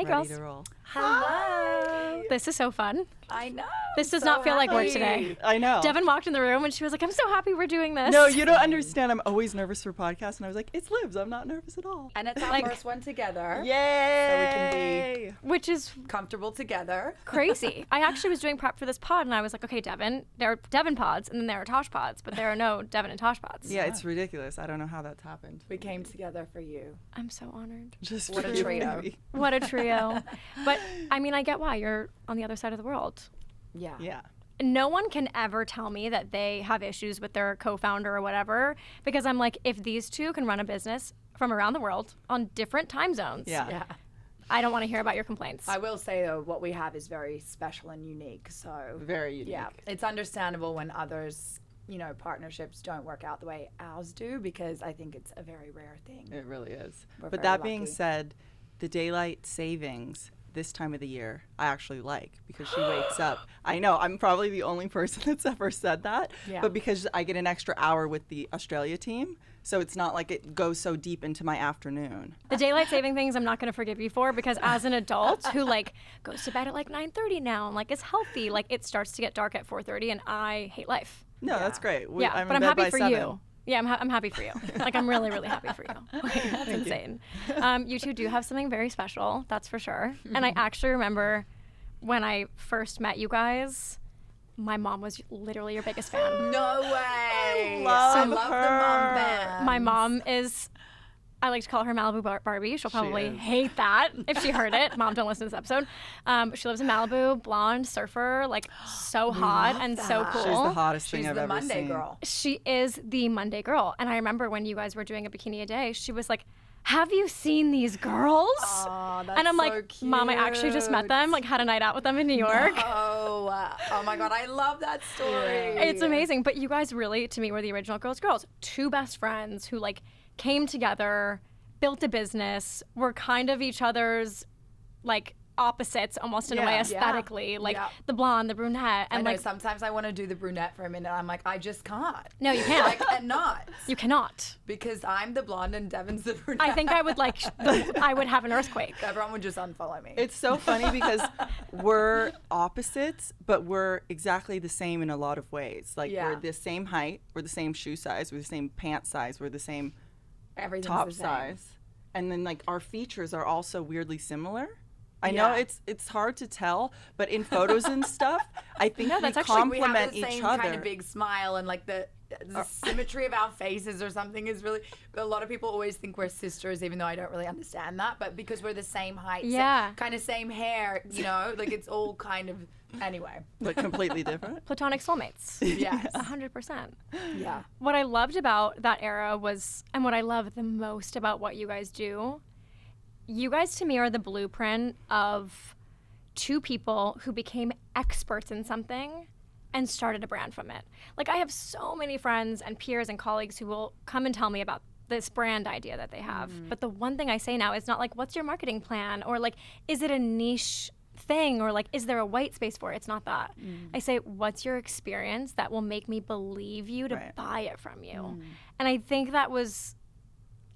girls. To roll. Hello. This is so fun. I know. This does not feel like work today. I know. Devin walked in the room and she was like, I'm so happy we're doing this. No, you don't understand. I'm always nervous for podcasts. And I was like, it's Liv's. I'm not nervous at all. And it's our first one together. Yay. So we can be which is comfortable together. Crazy. I actually was doing prep for this pod and I was like, okay, Devin, there are Devin pods and then there are Tosh pods, but there are no Devin and Tosh pods. Yeah, it's ridiculous. I don't know how that's happened. We came together for you. I'm so honored. Just what a trio. What a trio. But I mean, I get why. You're on the other side of the world. Yeah. Yeah. No one can ever tell me that they have issues with their co-founder or whatever, because I'm like, if these two can run a business from around the world on different time zones, Yeah. I don't want to hear about your complaints. I will say, though, what we have is very special and unique. So Very unique. yeah, it's understandable when others, partnerships don't work out the way ours do, because I think it's a very rare thing. It really is. We're But very that being lucky. said, the daylight savings this time of the year I actually like, because she wakes up. I know I'm probably the only person that's ever said that, Yeah. but because I get an extra hour with the Australia team, so it's not like it goes so deep into my afternoon. The daylight saving things I'm not going to forgive you for, because as an adult who goes to bed at 9:30 now and is healthy, it starts to get dark at 4:30 and I hate life. No, that's great. But I'm in bed happy by for 7. you. Yeah, I'm happy for you. I'm really, really happy for you. That's insane. You two do have something very special, that's for sure. And I actually remember when I first met you guys, my mom was literally your biggest fan. No way. Love I love her. the mom band. My mom is, I like to call her Malibu Barbie. She'll probably hate that if she heard it. Mom, don't listen to this episode. She lives in Malibu, blonde, surfer, so hot and so cool. She's the hottest thing She's I've the ever Monday seen. girl. She is the Monday girl. And I remember when you guys were doing a bikini a day, she was like, have you seen these girls? Oh, that's and I'm so like, Mom, I actually just met them, had a night out with them in New York. Oh my God, I love that story. It's amazing. But you guys really, to me, were the original girls. Two best friends who came together, built a business, were kind of each other's opposites almost in a way aesthetically, the blonde, the brunette. And I know, sometimes I want to do the brunette for a minute. I'm like, I just can't. No, you can't. I cannot. You cannot. Because I'm the blonde and Devin's the brunette. I think I would I would have an earthquake. Everyone would just unfollow me. It's so funny because we're opposites, but we're exactly the same in a lot of ways. We're the same height, we're the same shoe size, we're the same pant size, we're the same Everything's top the same. size. And then our features are also weirdly similar. I know it's hard to tell, but in photos and stuff, I think we complement we have the each same other. kind of big smile, and the symmetry of our faces or something is really. But a lot of people always think we're sisters, even though I don't really understand that. But because we're the same height, kind of same hair, it's all kind of anyway. But completely different. Platonic soulmates. Yes. 100%. Yeah. What I loved about that era was, and what I love the most about what you guys do, you guys to me are the blueprint of two people who became experts in something and started a brand from it. I have so many friends and peers and colleagues who will come and tell me about this brand idea that they have. But the one thing I say now is not what's your marketing plan? Or is it a niche thing? Or is there a white space for it? It's not that. I say, what's your experience that will make me believe you to buy it from you? And I think that was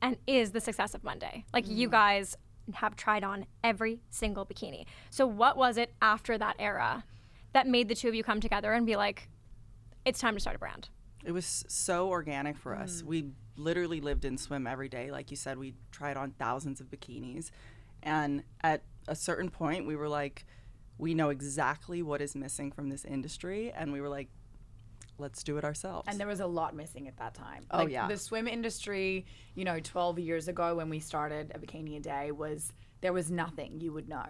and is the success of Monday. You guys have tried on every single bikini. So what was it after that era that made the two of you come together and be like, it's time to start a brand? It was so organic for us. We literally lived in swim every day. Like you said, we tried on thousands of bikinis. And at a certain point, we were like, we know exactly what is missing from this industry. And we were like, let's do it ourselves. And there was a lot missing at that time. Oh, yeah. The swim industry, 12 years ago when we started a bikini a day there was nothing you would know.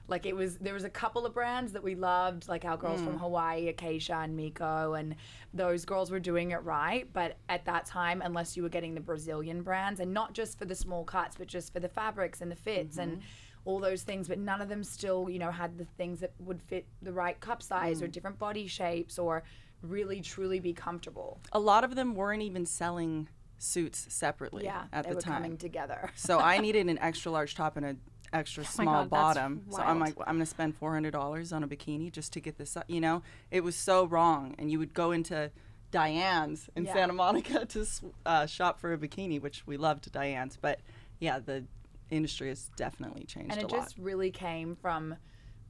There was a couple of brands that we loved, our girls from Hawaii, Acacia and Miko, and those girls were doing it right. But at that time, unless you were getting the Brazilian brands, and not just for the small cuts, but just for the fabrics and the fits and all those things, but none of them still, had the things that would fit the right cup size or different body shapes or really truly be comfortable. A lot of them weren't even selling suits separately at the they were time. coming together. So I needed an extra large top and an extra small God, that's bottom. So I'm wild. like, I'm gonna spend $400 on a bikini just to get this up. It was so wrong. And you would go into Diane's in Santa Monica to shop for a bikini, which we loved Diane's. But yeah, the industry has definitely changed And a it lot. just really came from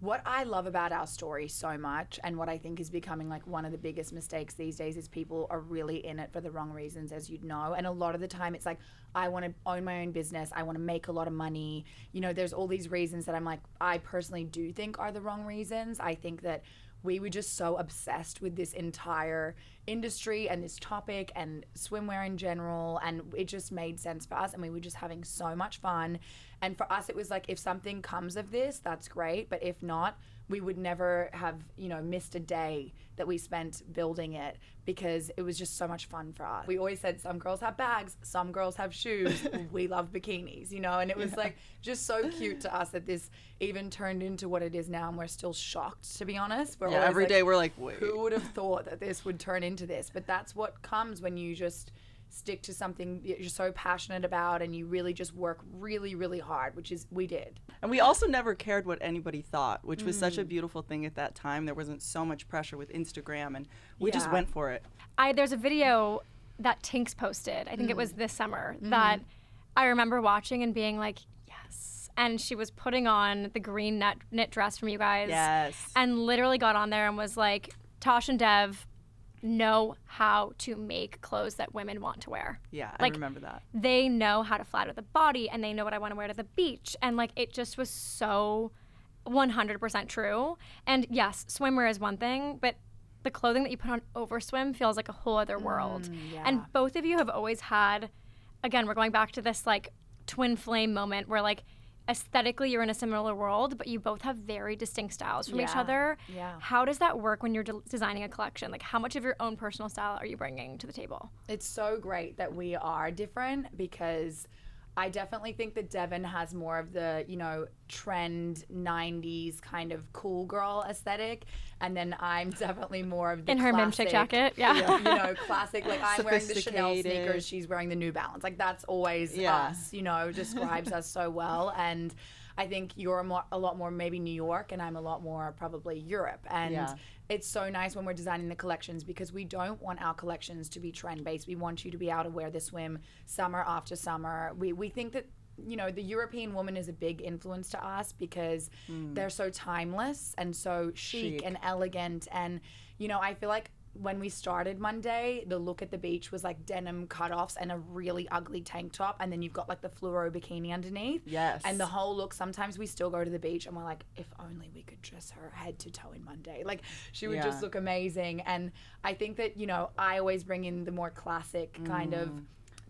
what I love about our story so much, and what I think is becoming like one of the biggest mistakes these days is people are really in it for the wrong reasons, as you'd know. And a lot of the time it's like, I want to own my own business, I want to make a lot of money. You know, there's all these reasons that I'm like, I personally do think are the wrong reasons. I think that we were just so obsessed with this entire industry and this topic and swimwear in general, and it just made sense for us, and we were just having so much fun. And for us it was like, if something comes of this, that's great, but if not, we would never have, you know, missed a day that we spent building it, because it was just so much fun for us. We always said some girls have bags, some girls have shoes, we love bikinis, you know, and it was like just so cute to us that this even turned into what it is now, and we're still shocked, to be honest. We're always every like, day we're like, wait. who would have thought that this would turn into this? But that's what comes when you just stick to something that you're so passionate about, and you really just work really, really hard, which is we did. And we also never cared what anybody thought, which was such a beautiful thing at that time. There wasn't so much pressure with Instagram, and we just Yeah. went for it. There's a video that Tinks posted, I think it was this summer, that I remember watching and being like, yes. And she was putting on the green knit dress from you guys. Yes. And literally got on there and was like, Tosh and Dev know how to make clothes that women want to wear. Yeah, I Like, remember that. They know how to flatter the body, and they know what I want to wear to the beach. And like, it just was so 100% true. And yes, swimwear is one thing, but the clothing that you put on over swim feels like a whole other world. yeah. And both of you have always had, again, we're going back to this like twin flame moment where like aesthetically you're in a similar world, but you both have very distinct styles from each Yeah. other. Yeah. How does that work when you're designing a collection? Like, how much of your own personal style are you bringing to the table? It's so great that we are different, because I definitely think that Devin has more of the, you know, trend 90s kind of cool girl aesthetic, and then I'm definitely more of the In her classic, Mimchick jacket, yeah. you know, classic, like I'm wearing the Chanel Sophisticated. sneakers, she's wearing the New Balance. Like that's always Yeah. us, you know, describes us so well. And I think you're a lot more maybe New York, and I'm a lot more probably Europe. And Yeah. it's so nice when we're designing the collections, because we don't want our collections to be trend based. We want you to be able to wear the swim summer after summer. We think that, you know, the European woman is a big influence to us, because they're so timeless and so chic and elegant. And, you know, I feel like when we started Monday, the look at the beach was like denim cutoffs and a really ugly tank top, and then you've got like the fluoro bikini underneath. Yes. And the whole look, sometimes we still go to the beach and we're like, if only we could dress her head to toe in Monday. Like she would just Yeah. look amazing. And I think that, you know, I always bring in the more classic kind of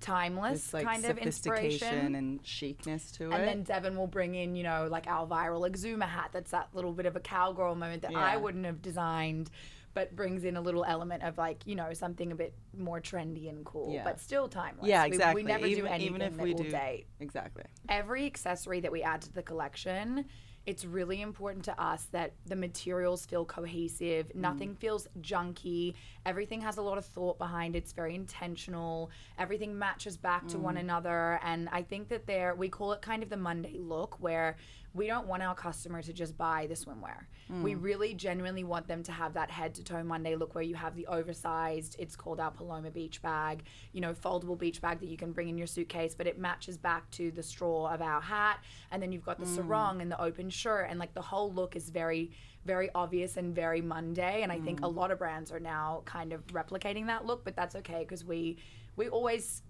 timeless It's like kind of sophistication inspiration. and chicness to it. And then Devin will bring in, you know, like our viral Exuma hat. That's that little bit of a cowgirl moment that I Yeah. wouldn't have designed, but brings in a little element of like, you know, something a bit more trendy and cool, Yeah. but still timeless. Yeah, We exactly. never do Even anything if that we will do- date. Exactly. Every accessory that we add to the collection, it's really important to us that the materials feel cohesive, nothing feels junky, everything has a lot of thought behind it, it's very intentional, everything matches back to one another. And I think that we call it kind of the Monday look, where we don't want our customer to just buy the swimwear. We really genuinely want them to have that head to toe Monday look, where you have the oversized, it's called our Paloma beach bag, you know, foldable beach bag that you can bring in your suitcase, but it matches back to the straw of our hat. And then you've got the sarong and the open shirt, and like the whole look is very, very obvious and very Monday. And I think a lot of brands are now kind of replicating that look, but that's okay, because we always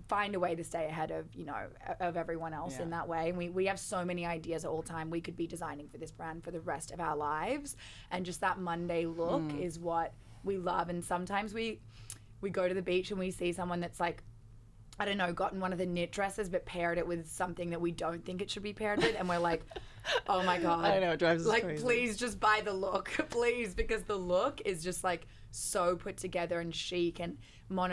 find a way to stay ahead of, you know, of everyone else in that way. And we have so many ideas at all time. We could be designing for this brand for the rest of our lives, and just that Monday look is what we love. And sometimes we go to the beach and we see someone that's like, I don't know, gotten one of the knit dresses but paired it with something that we don't think it should be paired with, and we're like, oh my god, I know, it drives us like crazy. please just buy the look, please, because the look is just like so put together and chic and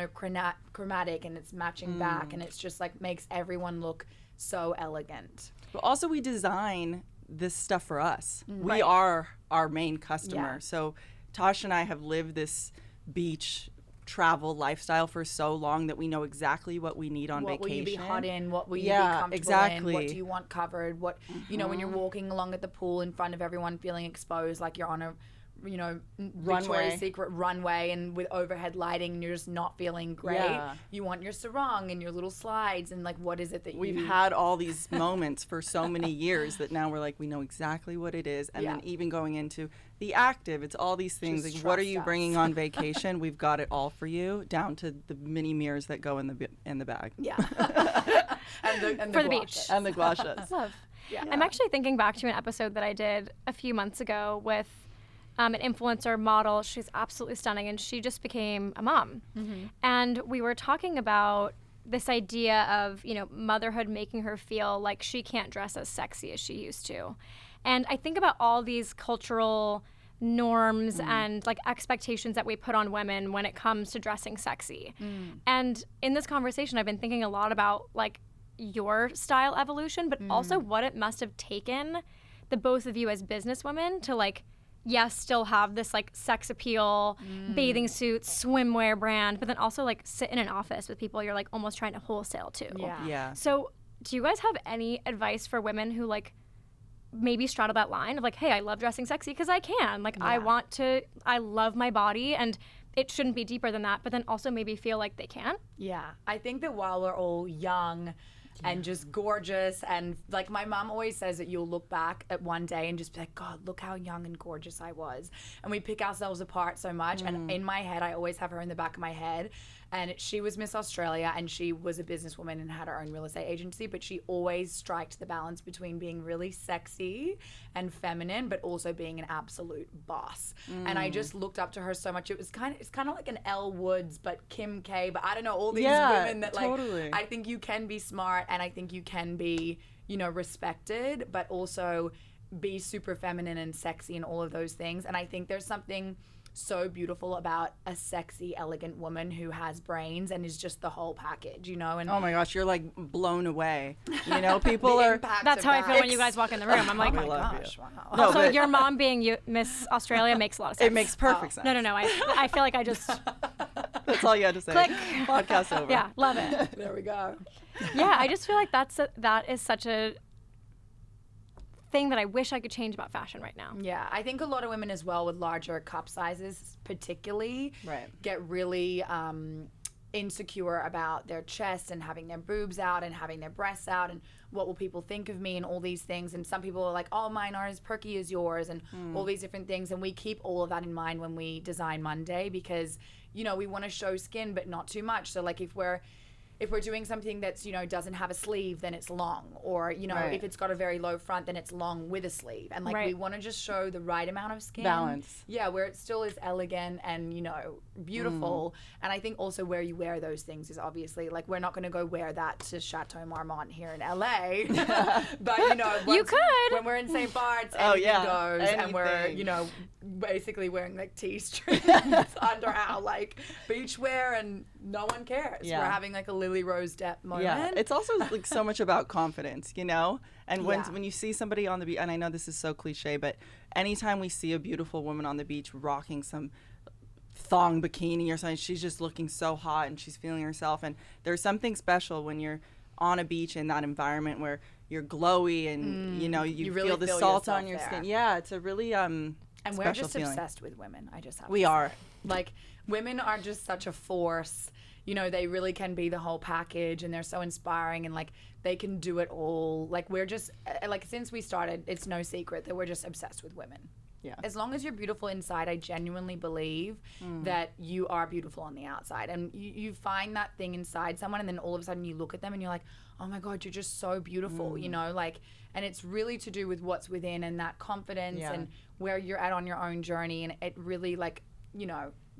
monochromatic, and it's matching back, and it's just like makes everyone look so elegant. But also we design this stuff for us. We Right. are our main customer. Yeah. So Tosh and I have lived this beach travel lifestyle for so long that we know exactly what we need on What will vacation. you be hot in? What will you be Yeah, comfortable exactly. in? What do you want covered? What, you know, when you're walking along at the pool in front of everyone feeling exposed, like you're on a Victoria's Secret runway and with overhead lighting, and you're just not feeling great. Yeah. You want your sarong and your little slides, and like, what is it that We've had all these moments for so many years that now we're like, we know exactly what it is. And then even going into the active, it's all these things. Just like, what are trust you us. bringing on vacation? We've got it all for you, down to the mini mirrors that go in the bag. Yeah. and For the gouaches. beach. And the gouaches. Love. Yeah. I'm actually thinking back to an episode that I did a few months ago with an influencer model. She's absolutely stunning, and she just became a mom. And we were talking about this idea of, motherhood making her feel like she can't dress as sexy as she used to. And I think about all these cultural norms and like expectations that we put on women when it comes to dressing sexy. And in this conversation, I've been thinking a lot about like your style evolution, but also what it must have taken the both of you as businesswomen to like, yes, still have this like sex appeal, bathing suit, swimwear brand, but then also like sit in an office with people you're like almost trying to wholesale to. Yeah. So do you guys have any advice for women who like maybe straddle that line of like, hey, I love dressing sexy because I can. Like I love my body and it shouldn't be deeper than that, but then also maybe feel like they can? Yeah. I think that while we're all young and just gorgeous, and like my mom always says that you'll look back at one day and just be like, God, look how young and gorgeous I was. And we pick ourselves apart so much. And in my head, I always have her in the back of my head. And she was Miss Australia, and she was a businesswoman and had her own real estate agency, but she always striked the balance between being really sexy and feminine, but also being an absolute boss. And I just looked up to her so much. It's kind of like an Elle Woods, but Kim K, but I don't know, all these women that like, I think you can be smart, and I think you can be, respected, but also be super feminine and sexy and all of those things. And I think there's something so beautiful about a sexy, elegant woman who has brains and is just the whole package, And Oh my gosh, you're like blown away. People are. That's how I feel when you guys walk in the room. I'm like, oh my love you. gosh, wow. No, also, but your mom being Miss Australia makes a lot of sense. it makes perfect sense. No. I feel like I just, That's all you had to say. Click. Podcast over. yeah, love it. There we go. Yeah, I just feel like that is such a thing that I wish I could change about fashion right now. Yeah, I think a lot of women as well with larger cup sizes particularly get really insecure about their chest and having their boobs out and having their breasts out and what will people think of me and all these things. And some people are like, oh, mine are as perky as yours and all these different things. And we keep all of that in mind when we design Monday because, we want to show skin but not too much. So like if we're doing something that's, doesn't have a sleeve, then it's long. Or, if it's got a very low front, then it's long with a sleeve. And, we want to just show the right amount of skin. Balance. Yeah, where it still is elegant and, beautiful. And I think also where you wear those things is obviously, we're not going to go wear that to Chateau Marmont here in LA. But, you could. When we're in St. Bart's, anything goes. And we're, basically wearing, T-strings under our, beachwear and no one cares. Yeah. We're having, a Lily Rose Depp moment. Yeah, it's also so much about confidence, And when you see somebody on the beach, and I know this is so cliche, but anytime we see a beautiful woman on the beach rocking some thong bikini or something, she's just looking so hot and she's feeling herself. And there's something special when you're on a beach in that environment where you're glowy and you really feel the feel salt yourself on your there. skin. Yeah, it's a really And we're special just feeling. obsessed with women. I just have We to say. are. Women are just such a force. They really can be the whole package and they're so inspiring and they can do it all. We're just since we started, it's no secret that we're just obsessed with women. Yeah. As long as you're beautiful inside, I genuinely believe that you are beautiful on the outside. And you find that thing inside someone and then all of a sudden you look at them and you're like, oh my God, you're just so beautiful, and it's really to do with what's within and that confidence and where you're at on your own journey. And it really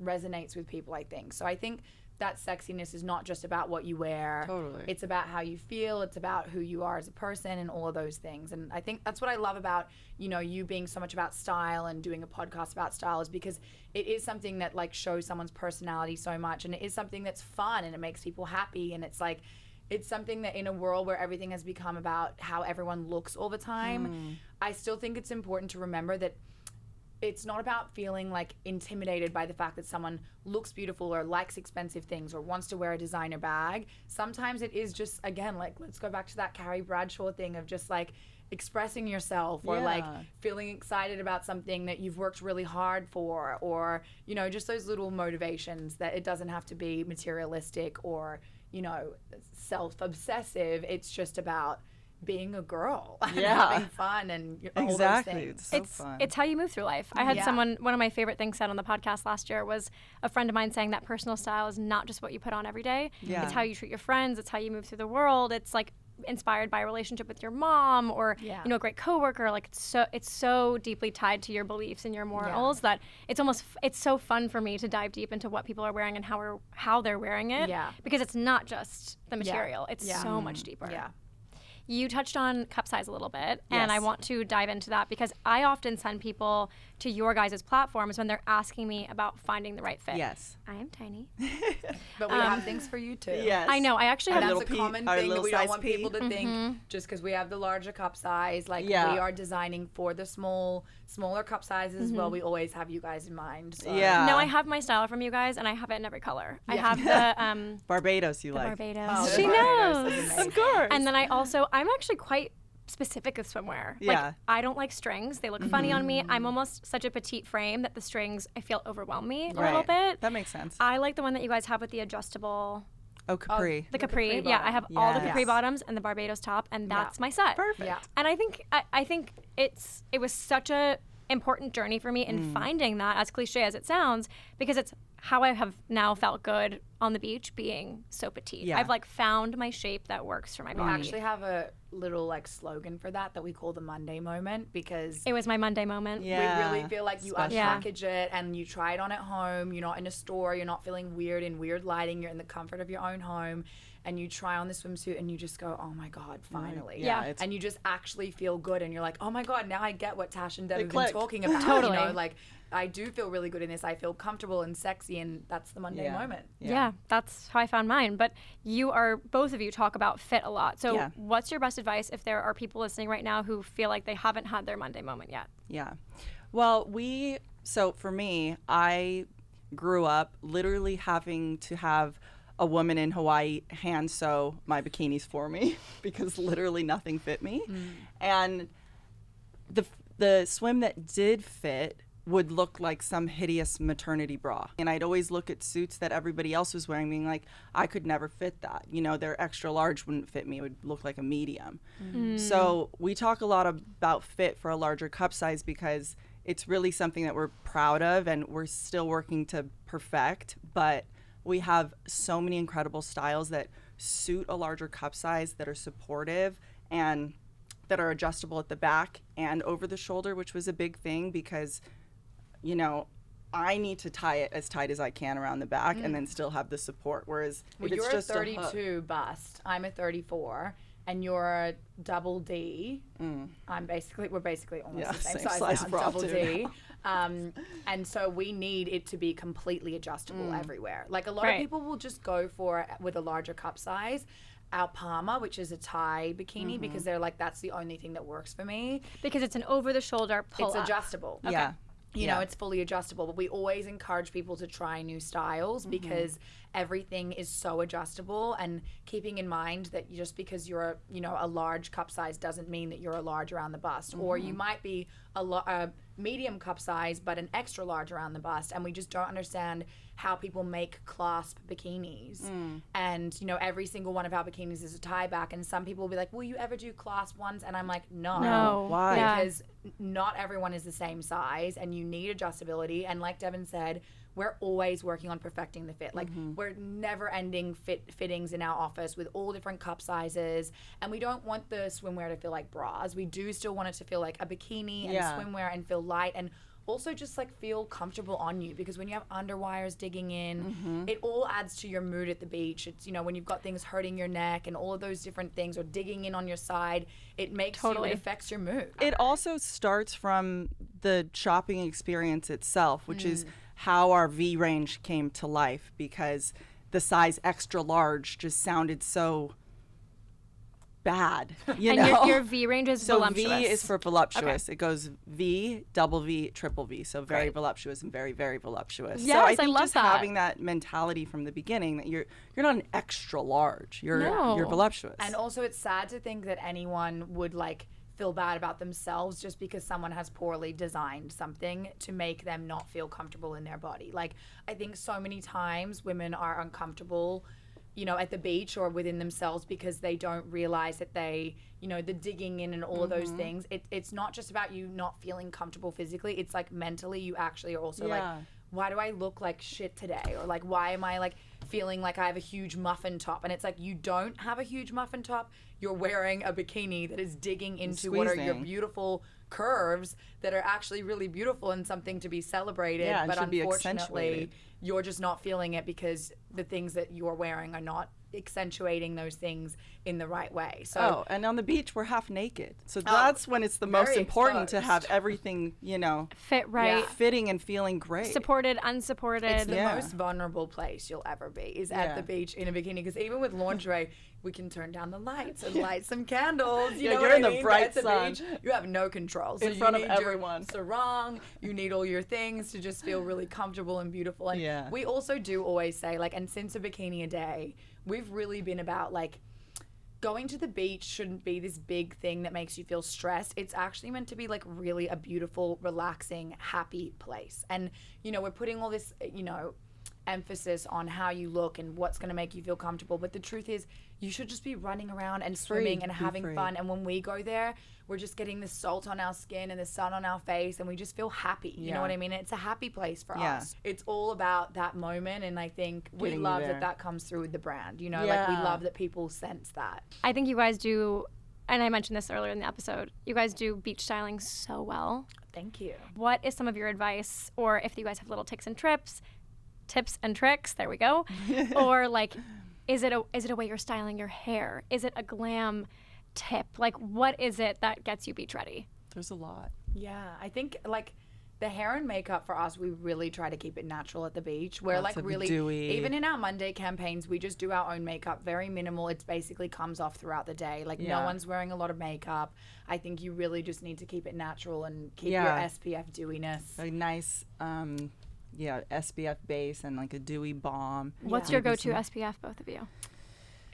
resonates with people, I think. So I think that sexiness is not just about what you wear. Totally. It's about how you feel. It's about who you are as a person and all of those things. And I think that's what I love about, you being so much about style and doing a podcast about style is because it is something that shows someone's personality so much. And it is something that's fun and it makes people happy. And it's it's something that in a world where everything has become about how everyone looks all the time, I still think it's important to remember that it's not about feeling intimidated by the fact that someone looks beautiful or likes expensive things or wants to wear a designer bag. Sometimes it is just, again, let's go back to that Carrie Bradshaw thing of just expressing yourself or like feeling excited about something that you've worked really hard for, or, you know, just those little motivations that it doesn't have to be materialistic or, you know, self-obsessive. It's just about being a girl and having fun and all those things. It's so fun. It's how you move through life. I had one of my favorite things said on the podcast last year was a friend of mine saying that personal style is not just what you put on every day. It's how you treat your friends. It's how you move through the world. It's like inspired by a relationship with your mom or you know, a great coworker. Like it's so deeply tied to your beliefs and your morals that it's so fun for me to dive deep into what people are wearing and how they're wearing it, because it's not just the material. It's so much deeper. You touched on cup size a little bit, and I want to dive into that because I often send people to your guys' platforms when they're asking me about finding the right fit. Yes. I am tiny. But we have things for you too. Yes. I know. I actually have that's a common thing that we don't want people to think just because we have the larger cup size. Like we are designing for the smaller cup sizes. Well, we always have you guys in mind. So. No, I have my style from you guys, and I have it in every color. I have the Barbados. You like Barbados. Oh, She Barbados knows. Of course. And then I'm actually quite specific with swimwear. Like, I don't like strings. They look funny on me. I'm almost such a petite frame that the strings, I feel, overwhelm me a little bit. That makes sense. I like the one that you guys have with the adjustable. Oh, capri. The capri. Yeah, I have all the capri bottoms and the Barbados top, and that's my set. Perfect. Yeah. And I think it was such a important journey for me in finding that, as cliche as it sounds, because it's how I have now felt good on the beach being so petite. Yeah. I've like found my shape that works for my We body. actually have a little like slogan for that we call the Monday moment, because It was my Monday moment. we really feel like you Special. unpackage it and you try it on at home. You're not in a store. You're not feeling weird in weird lighting. You're in the comfort of your own home. And you try on the swimsuit and you just go, oh my God, finally. Yeah. And you just actually feel good. And you're like, oh my God, now I get what Tash and Devin have been clicked. talking about. Totally. You know, like, I do feel really good in this. I feel comfortable and sexy. And that's the Monday moment. Yeah, that's how I found mine. But both of you talk about fit a lot. So what's your best advice if there are people listening right now who feel like they haven't had their Monday moment yet? Yeah. Well, so for me, I grew up literally having to have a woman in Hawaii hand sew my bikinis for me because literally nothing fit me. And the swim that did fit would look like some hideous maternity bra. And I'd always look at suits that everybody else was wearing being like, I could never fit that. You know, their extra large wouldn't fit me. It would look like a medium. So we talk a lot about fit for a larger cup size because it's really something that we're proud of and we're still working to perfect. But we have so many incredible styles that suit a larger cup size, that are supportive and that are adjustable at the back and over the shoulder, which was a big thing because, you know, I need to tie it as tight as I can around the back and then still have the support. Whereas if you're it's just a 32 bust, I'm a 34, and you're a double D. We're basically almost the same size now, double D. And so we need it to be completely adjustable everywhere. Like a lot of people will just go for with a larger cup size. Our Palma, which is a tie bikini, because they're like, that's the only thing that works for me. Because it's an over-the-shoulder pull-up. It's adjustable. Okay. Yeah. You know, it's fully adjustable, but we always encourage people to try new styles because everything is so adjustable, and keeping in mind that just because you're a large cup size doesn't mean that you're a large around the bust, or you might be a medium cup size but an extra large around the bust, and we just don't understand how people make clasp bikinis. And, you know, every single one of our bikinis is a tie back, and some people will be like, will you ever do clasp ones? And I'm like, no. Why? Because not everyone is the same size, and you need adjustability. And like Devin said, we're always working on perfecting the fit. Like we're never ending fittings in our office with all different cup sizes, and we don't want the swimwear to feel like bras. We do still want it to feel like a bikini and swimwear and feel light, and also just like feel comfortable on you, because when you have underwires digging in, it all adds to your mood at the beach. It's, you know, when you've got things hurting your neck and all of those different things, or digging in on your side, it makes it affects your mood. It also starts from the shopping experience itself, which is how our V range came to life, because the size extra large just sounded so bad, you know? And your V range is voluptuous. V is for voluptuous. It goes V, double V, triple V. So very voluptuous and very, very voluptuous. Yes, so I think love just that. having that mentality from the beginning that you're not an extra large. You're voluptuous. And also it's sad to think that anyone would like feel bad about themselves just because someone has poorly designed something to make them not feel comfortable in their body. Like, I think so many times women are uncomfortable, you know, at the beach or within themselves because they don't realize that they, you know, the digging in and all of those things. It's not just about you not feeling comfortable physically. It's like mentally you actually are also like, why do I look like shit today? Or like, why am I like feeling like I have a huge muffin top? And it's like, you don't have a huge muffin top. You're wearing a bikini that is digging into what are your beautiful curves that are actually really beautiful and something to be celebrated. Yeah, but should be unfortunately, accentuated. you're just not feeling it because the things that you're wearing are not accentuating those things in the right way. So and on the beach we're half naked, so that's when it's the most important to have everything, you know, Fit right. fitting and feeling great. Supported, unsupported. it's the most vulnerable place you'll ever be is at the beach in a bikini, because even with lingerie we can turn down the lights and light some candles. You know you're what in I the mean? bright At the sun. beach, you have no control. So In front of you need everyone. your sarong, you need all your things to just feel really comfortable and beautiful. And we also do always say, like, and since a bikini a day, we've really been about like, going to the beach shouldn't be this big thing that makes you feel stressed. It's actually meant to be like really a beautiful, relaxing, happy place. And, you know, we're putting all this, you know, emphasis on how you look and what's going to make you feel comfortable. But the truth is, you should just be running around and swimming and having fun. And when we go there, we're just getting the salt on our skin and the sun on our face, and we just feel happy. You know what I mean? It's a happy place for us. It's all about that moment, and I think we love that comes through with the brand. You know, like we love that people sense that. I think you guys do, and I mentioned this earlier in the episode, you guys do beach styling so well. Thank you. What is some of your advice, or if you guys have little tips and tricks, there we go, or like, is it a way you're styling your hair? Is it a glam tip? Like, what is it that gets you beach ready? There's a lot. Yeah, I think like the hair and makeup for us, we really try to keep it natural at the beach. We're like really, dewy. even in our Monday campaigns, we just do our own makeup, very minimal. It basically comes off throughout the day. Like no one's wearing a lot of makeup. I think you really just need to keep it natural and keep your SPF dewiness. A nice SPF base and like a dewy balm. What's your go-to SPF, both of you?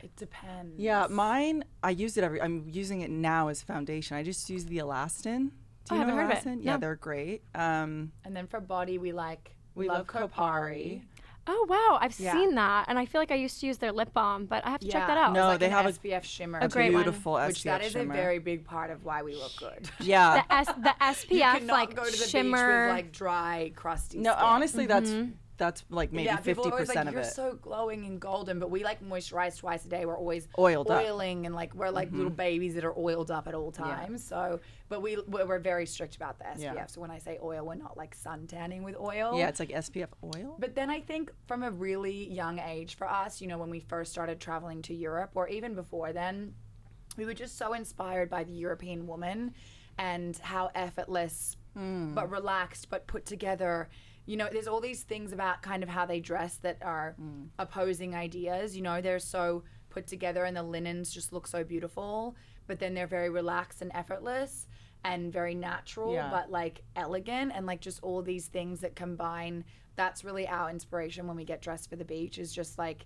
It depends. Yeah, mine, I use it I'm using it now as foundation. I just use the Elastin. Do you know haven't heard of Elastin? it. Yeah, No. they're great. And then for body, we love Kopari. Oh, wow. I've seen that. And I feel like I used to use their lip balm, but I have to check that out. No, Like they an have SPF shimmer. a great one. beautiful SPF Which that is shimmer. a very big part of why we look good. Yeah. The SPF, You cannot like, go to the shimmer. beach with like dry, crusty No, skin. honestly, that's like maybe people are always 50% like, of you're it. so glowing and golden, but we like moisturize twice a day. We're always Oiled up. oiling and like we're like little babies that are oiled up at all times. So, but we're very strict about the SPF. Yeah. So when I say oil, we're not like sun tanning with oil. Yeah, it's like SPF oil. But then I think from a really young age for us, you know, when we first started traveling to Europe or even before then, we were just so inspired by the European woman and how effortless, but relaxed, but put together. You know, there's all these things about kind of how they dress that are opposing ideas. You know, they're so put together and the linens just look so beautiful, but then they're very relaxed and effortless and very natural, but like elegant, and like just all these things that combine. That's really our inspiration when we get dressed for the beach, is just like,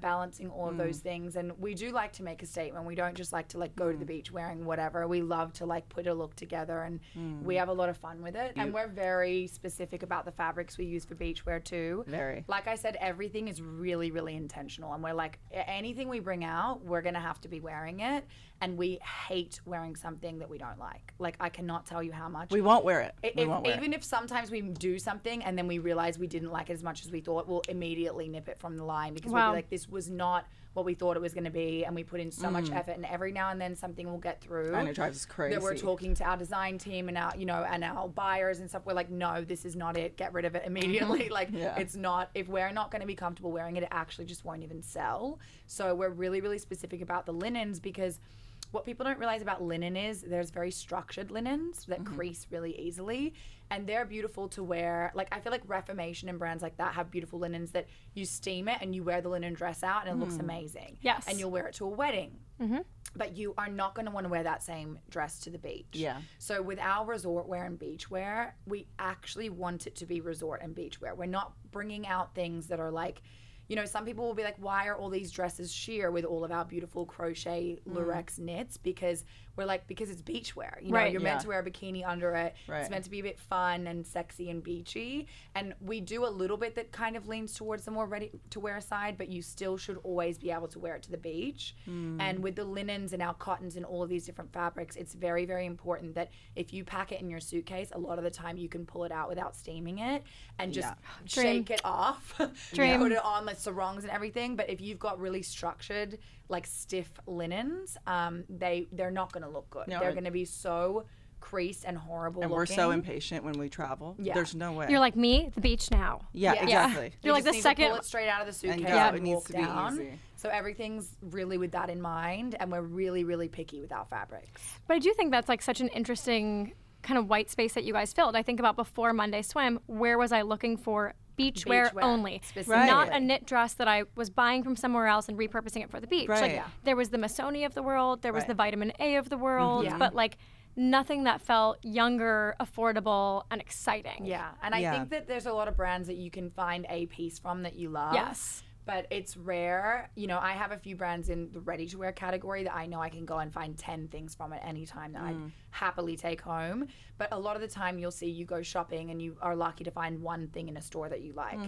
balancing all of those things. And we do like to make a statement. We don't just like to like go to the beach wearing whatever. We love to like put a look together, and we have a lot of fun with it. And we're very specific about the fabrics we use for beachwear too. Very. Like I said, everything is really, really intentional. And we're like, anything we bring out, we're going to have to be wearing it. And we hate wearing something that we don't like. Like, I cannot tell you how much. We won't wear it. Even if sometimes we do something and then we realize we didn't like it as much as we thought, we'll immediately nip it from the line, because we'll be like, this was not what we thought it was going to be, and we put in so much effort, and every now and then something will get through. And it drives us crazy. That we're talking to our design team and our, you know, and our buyers and stuff. We're like, no, this is not it. Get rid of it immediately. Like, it's not, if we're not going to be comfortable wearing it, it actually just won't even sell. So we're really, really specific about the linens, because what people don't realize about linen is there's very structured linens that crease really easily, and they're beautiful to wear. Like, I feel like Reformation and brands like that have beautiful linens that you steam it and you wear the linen dress out and it looks amazing. Yes. And you'll wear it to a wedding. But you are not going to want to wear that same dress to the beach. Yeah. So with our resort wear and beach wear, we actually want it to be resort and beach wear. We're not bringing out things that are like, you know, some people will be like, why are all these dresses sheer with all of our beautiful crochet lurex knits? Because we're like, because it's beachwear, you know, Right. you're meant to wear a bikini under it. Right. It's meant to be a bit fun and sexy and beachy. And we do a little bit that kind of leans towards the more ready to wear side, but you still should always be able to wear it to the beach. And with the linens and our cottons and all of these different fabrics, it's very, very important that if you pack it in your suitcase, a lot of the time you can pull it out without steaming it and just shake it off. Dream. Put it on like sarongs and everything. But if you've got really structured, like stiff linens, they're not going to look good. No, They're going to be so creased and horrible And looking. we're so impatient when we travel. Yeah. There's no way. You're like me, the beach now. yeah, Yeah. exactly. You're like just the need second. to pull it straight out of the suitcase go. and It needs walk to be down. easy. So everything's really with that in mind, and we're really, really picky with our fabrics. But I do think that's like such an interesting kind of white space that you guys filled. I think about before Monday Swim, where was I looking for beachwear Beachwear, only? specifically. Not a knit dress that I was buying from somewhere else and repurposing it for the beach. Right. Like Yeah. there was the Missoni of the world, there was Right. the Vitamin A of the world, Yeah. but like nothing that felt younger, affordable, and exciting. Yeah, and I Yeah. think that there's a lot of brands that you can find a piece from that you love. Yes. But it's rare. You know, I have a few brands in the ready-to-wear category that I know I can go and find 10 things from at any time that I'd happily take home. But a lot of the time you'll see you go shopping and you are lucky to find one thing in a store that you like.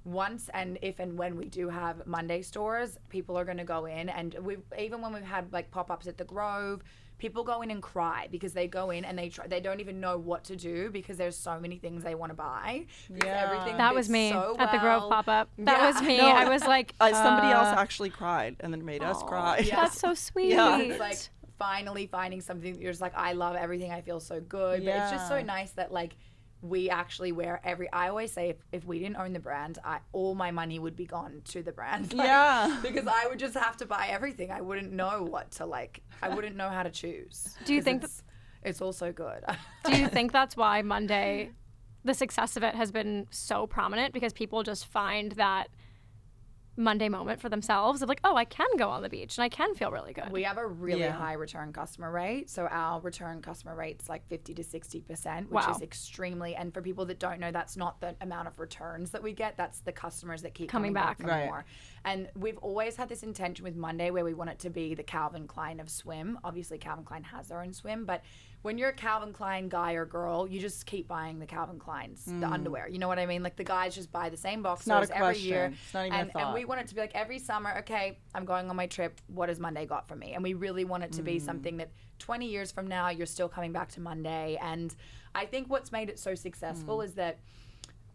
Once and if and when we do have Monday stores, people are going to go in, and even when we've had like pop-ups at the Grove, people go in and cry because they go in and they don't even know what to do because there's so many things they want to buy. Because Yeah. everything That was fits me so at the Grove well. pop-up. That Yeah. was me. No, I was like, Somebody else actually cried and then made us cry. Yeah. that's so sweet. Yeah. It's like finally finding something that you're just like, I love everything. I feel so good. But it's just so Yeah. nice that like we actually wear I always say if we didn't own the brand, all my money would be gone to the brand. Like, Yeah. Because I would just have to buy everything. I wouldn't know what to like. I wouldn't know how to choose. Do you 'Cause think it's all so good? Do you think that's why Monday, the success of it has been so prominent because people just find that Monday moment for themselves of like, oh, I can go on the beach and I can feel really good. We have a really Yeah. high return customer rate. So our return customer rate's like 50 to 60%, which Wow. is extremely, and for people that don't know, that's not the amount of returns that we get. That's the customers that keep Coming coming back back. for Right. more. And we've always had this intention with Monday where we want it to be the Calvin Klein of swim. Obviously Calvin Klein has their own swim, but when you're a Calvin Klein guy or girl, you just keep buying the Calvin Kleins, the underwear. You know what I mean? Like the guys just buy the same boxers not a every year. question. It's not even a and thought. we want it to be like every summer, okay, I'm going on my trip. What has Monday got for me? And we really want it to be something that 20 years from now, you're still coming back to Monday. And I think what's made it so successful is that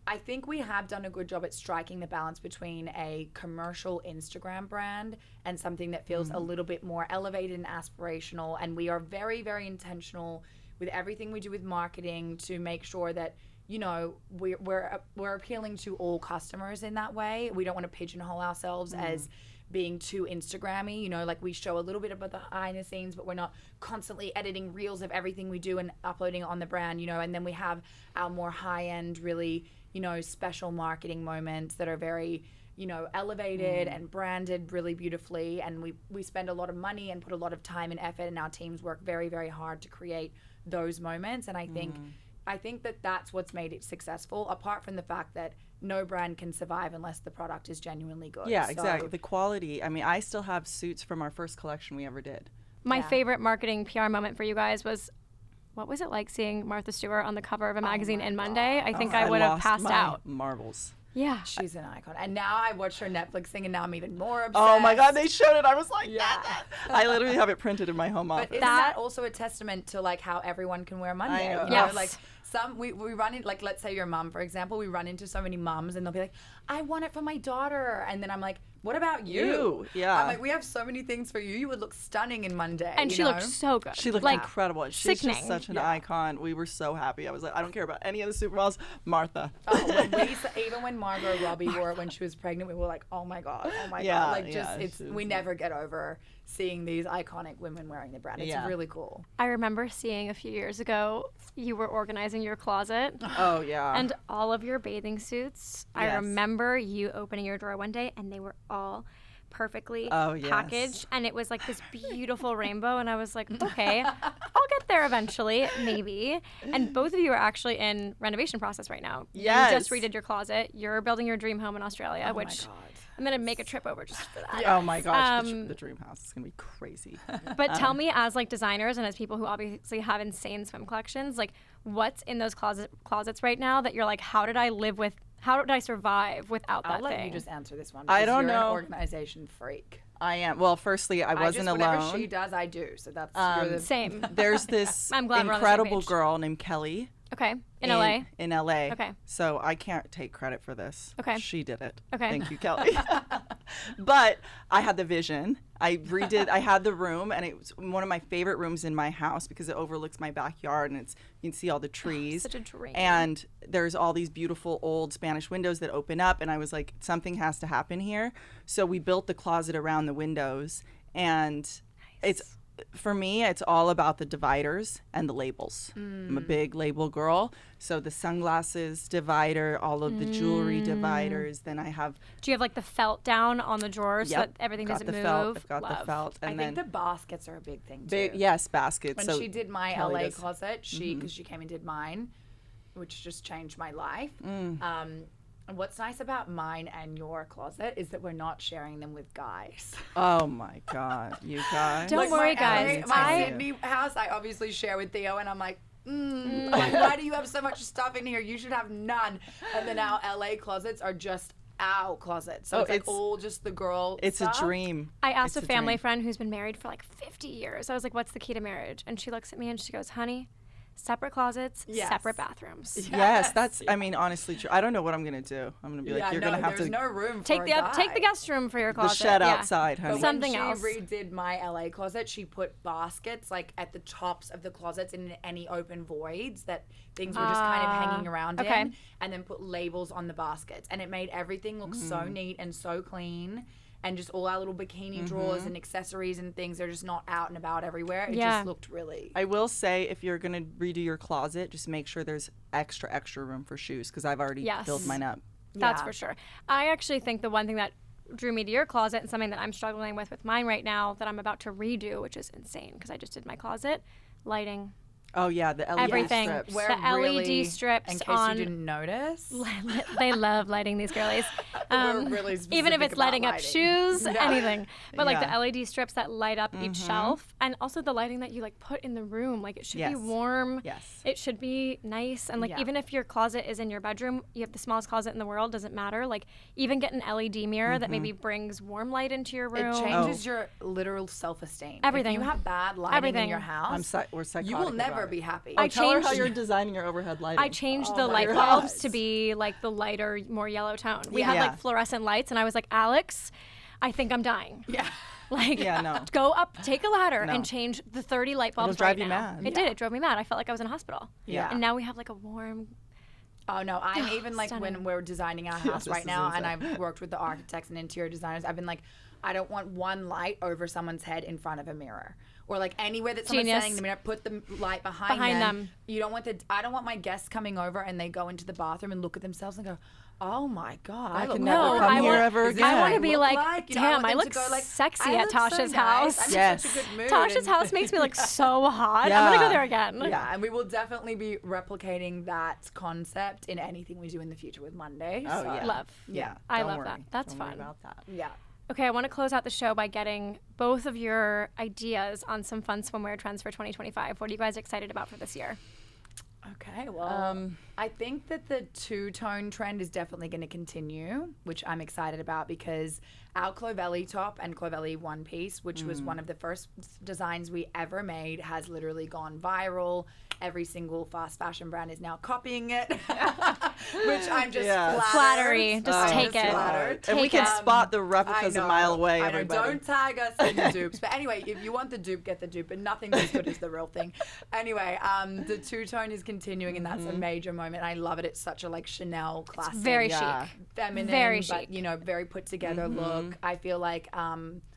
I think we have done a good job at striking the balance between a commercial Instagram brand and something that feels a little bit more elevated and aspirational. And we are very, very intentional with everything we do with marketing to make sure that, you know, we're appealing to all customers in that way. We don't want to pigeonhole ourselves as being too Instagrammy, you know, like we show a little bit about the behind the scenes, but we're not constantly editing reels of everything we do and uploading it on the brand, you know. And then we have our more high end, really, you know, special marketing moments that are very, you know, elevated and branded really beautifully. And we spend a lot of money and put a lot of time and effort, and our teams work very, very hard to create those moments. And I think that that's what's made it successful, apart from the fact that no brand can survive unless the product is genuinely good. Yeah, So- exactly. The quality. I mean, I still have suits from our first collection we ever did. My Yeah. favorite marketing PR moment for you guys was, what was it like seeing Martha Stewart on the cover of a magazine in Monday? I think I would have lost passed my out. marbles. Yeah. She's an icon. And now I watched her Netflix thing, and now I'm even more obsessed. Oh my God, they showed it. I was like, Yeah. I literally have it printed in my home But office. isn't that also a testament to like how everyone can wear Monday? know. You know, Yes. like we run in, like, let's say your mom, for example, we run into so many moms and they'll be like, I want it for my daughter. And then I'm like, what about you? Yeah. I'm like, we have so many things for you. You would look stunning in Monday. And you she know? looked so good. She looked like, incredible. She's sickening. just such an Yeah. icon. We were so happy. I was like, I don't care about any of the supermodels. Martha. Oh, even when Margot Robbie wore it when she was pregnant, we were like, oh my God. Yeah, Like, just, yeah, it's, she was we never get over seeing these iconic women wearing the brand. It's Yeah. really cool. I remember seeing a few years ago, you were organizing your closet. Oh, yeah. And all of your bathing suits, I Yes. remember you opening your drawer one day and they were all perfectly Oh, yes. packaged, and it was like this beautiful rainbow, and I was like, okay, I'll get get there eventually, maybe. And both of you are actually in renovation process right now. Yes. You just redid your closet. You're building your dream home in Australia, Oh which my God. I'm going to make a trip over just for that. Oh my gosh, the dream house is gonna be crazy. But tell me, as like designers and as people who obviously have insane swim collections, like what's in those closets right now that you're like, how did I survive without that I'll let thing? you just answer this one. I because don't you're know. an organization freak. I am. Well, firstly, I wasn't Whatever alone. she does, I do. So that's you're the Same. There's this I'm glad we're on the same incredible page. girl named Kelly. Okay. In LA. In LA. Okay. So I can't take credit for this. Okay. She did it. Okay. Thank you, Kelly. But I had the vision. I had the room, and it was one of my favorite rooms in my house because it overlooks my backyard, and you can see all the trees. Such a dream. And there's all these beautiful old Spanish windows that open up, and I was like, something has to happen here. So we built the closet around the windows, and for me, it's all about the dividers and the labels. I'm a big label girl. So the sunglasses divider, all of the jewelry dividers. Then I have... Do you have like the felt down on the drawers so Yep, that everything got doesn't the move? felt. I've got Love. the felt. And I think then the baskets are a big thing too. yes, baskets. When So she did my Kelly LA does. closet, because she came and did mine, which just changed my life. And what's nice about mine and your closet is that we're not sharing them with guys. Oh my God, you guys. Don't worry, my guys. My Sydney house, I obviously share with Theo, and I'm like, like, why do you have so much stuff in here? You should have none. And then our LA closets are just our closets. So it's all just the girl It's stuff. a dream. I asked It's a family dream. friend who's been married for like 50 years. I was like, what's the key to marriage? And she looks at me and she goes, honey, separate closets, Yes. separate bathrooms. Yes, that's, I mean, honestly true. I don't know what I'm going to do. I'm going to be like, you're going to have there's to no room for Take a the guy. guest room for your the closet. shed Yeah. outside, honey. But Something when else. she redid my LA closet, she put baskets like at the tops of the closets in any open voids that things were just kind of hanging around okay. in, and then put labels on the baskets, and it made everything look so neat and so clean. And just all our little bikini drawers and accessories and things are just not out and about everywhere. It Yeah. just looked really. I will say, if you're going to redo your closet, just make sure there's extra room for shoes, because I've already Yes. filled mine up. That's Yeah. for sure. I actually think the one thing that drew me to your closet and something that I'm struggling with mine right now that I'm about to redo, which is insane because I just did my closet, lighting. Oh yeah, the LED Everything. strips. We're The LED really, strips in case on- you didn't notice. They love lighting, these girlies. We're really Even if specific it's about lighting up lighting. shoes, Yeah. anything. But like Yeah. the LED strips that light up each shelf, and also the lighting that you like put in the room. Like it should be Yes. warm. Yes. It should be nice. And like Yeah. even if your closet is in your bedroom, you have the smallest closet in the world, doesn't matter. Like even get an LED mirror that maybe brings warm light into your room. It changes your literal self-esteem. Everything. If you have bad lighting Everything. in your house, We're psychotic you will never about be it. happy. I Tell her how changed- you're designing your overhead lighting. I changed the my light God. bulbs to be like the lighter, more yellow tone. We had Yeah. like fluorescent lights, and I was like, Alex, I think I'm dying. Yeah. Like, Yeah, no. go up, take a ladder, No. and change the 30 light bulbs. drive right you now. mad. It did. It drove me mad. I felt like I was in a hospital. Yeah. And now we have like a warm. Oh no, I'm even like Stunning. when we're designing our house this right is now, and insane. I've worked with the architects and interior designers. I've been like, I don't want one light over someone's head in front of a mirror, or like anywhere that someone's Genius. standing in the mirror, put the light behind them. You don't want I don't want my guests coming over and they go into the bathroom and look at themselves and go, oh my God, I look can like never No, come I here want- ever Is this again. I what want to be look like, You know, I damn, want I them look to go like, sexy I at look so Tasha's nice. house. I'm in Yes. such a good mood. Tasha's house makes me look so hot. I'm Yeah. gonna go there again. Yeah, and we will definitely be replicating that concept in anything we do in the future with Monday. Oh, so- yeah. Love. Yeah, I don't love worry. that. That's Don't worry fun. about that. Yeah. Okay, I want to close out the show by getting both of your ideas on some fun swimwear trends for 2025. What are you guys excited about for this year? Okay, well, I think that the two-tone trend is definitely going to continue, which I'm excited about because our Clovelly top and Clovelly one piece, which was one of the first designs we ever made, has literally gone viral. Every single fast fashion brand is now copying it, which I'm just Yeah. flattered. Flattery. Just I'm take it. flattered. And we Take can it. spot the I replicas a know. mile away, I know. everybody. Don't tag us in the dupes. But anyway, if you want the dupe, get the dupe. But nothing's as good as the real thing. Anyway, the two-tone is continuing, and that's a major moment. I love it. It's such a like Chanel classic. Very Yeah. chic. Feminine, Very but chic. you know, very put together look. I feel like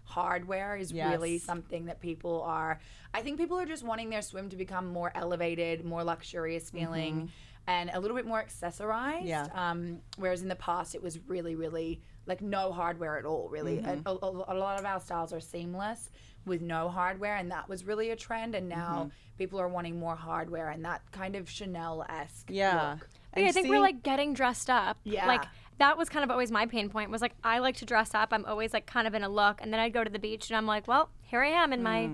hardware is really Yes. something that people are. I think people are just wanting their swim to become more elevated, more luxurious feeling, and a little bit more accessorized. Yeah. Whereas in the past, it was really, really like no hardware at all, really. A lot of our styles are seamless with no hardware, and that was really a trend. And now people are wanting more hardware and that kind of Chanel-esque look. I think we're like getting dressed up. Yeah. Like that was kind of always my pain point was like I like to dress up. I'm always like kind of in a look, and then I'd go to the beach and I'm like, well, here I am in my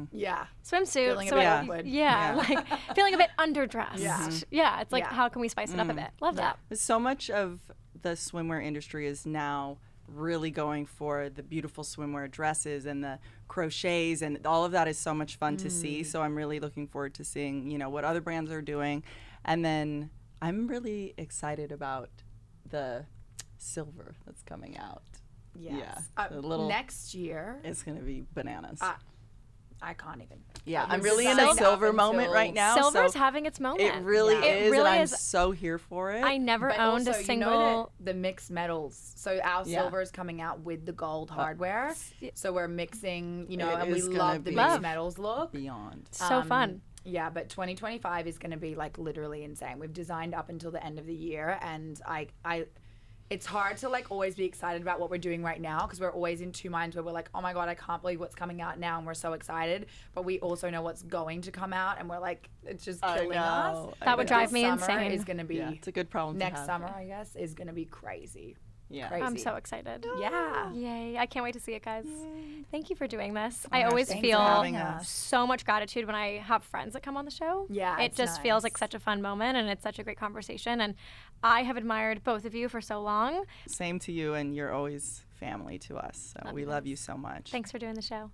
swimsuit. Feeling a bit awkward. Like feeling a bit underdressed. Yeah. It's like how can we spice it up a bit? Love that. So much of the swimwear industry is now really going for the beautiful swimwear dresses and the crochets, and all of that is so much fun to see. So I'm really looking forward to seeing, you know, what other brands are doing. And then I'm really excited about the silver that's coming out. Yes. Yeah. The little, next year. it's going to be bananas. I can't even. Yeah, I've I'm been really in a signed up silver moment until- right now. Silver's so having its moment. it really Yeah. is, It really and I'm is. so here for it. I never But owned also, a single. You know that the mixed metals. So our Yeah. silver is coming out with the gold hardware. So we're mixing, you know, It and we is gonna love the be mixed metals look. Beyond. So fun. Yeah, but 2025 is going to be like literally insane. We've designed up until the end of the year, and it's hard to like always be excited about what we're doing right now because we're always in two minds where we're like, oh my God, I can't believe what's coming out now, and we're so excited. But we also know what's going to come out, and we're like, it's just killing us. That would drive This me summer insane. Is going to be It's a good problem to next have. summer, I guess, is going to be crazy. Yeah. Crazy. I'm so excited. Yeah. Yay. I can't wait to see it, guys. Thank you for doing this. my I gosh, always thanks for feel having us. so much gratitude when I have friends that come on the show. Yeah, It it's just feels like nice. such a fun moment, and it's such a great conversation. And I have admired both of you for so long. Same to you, and you're always family to us. So we love you so much. Thanks for doing the show.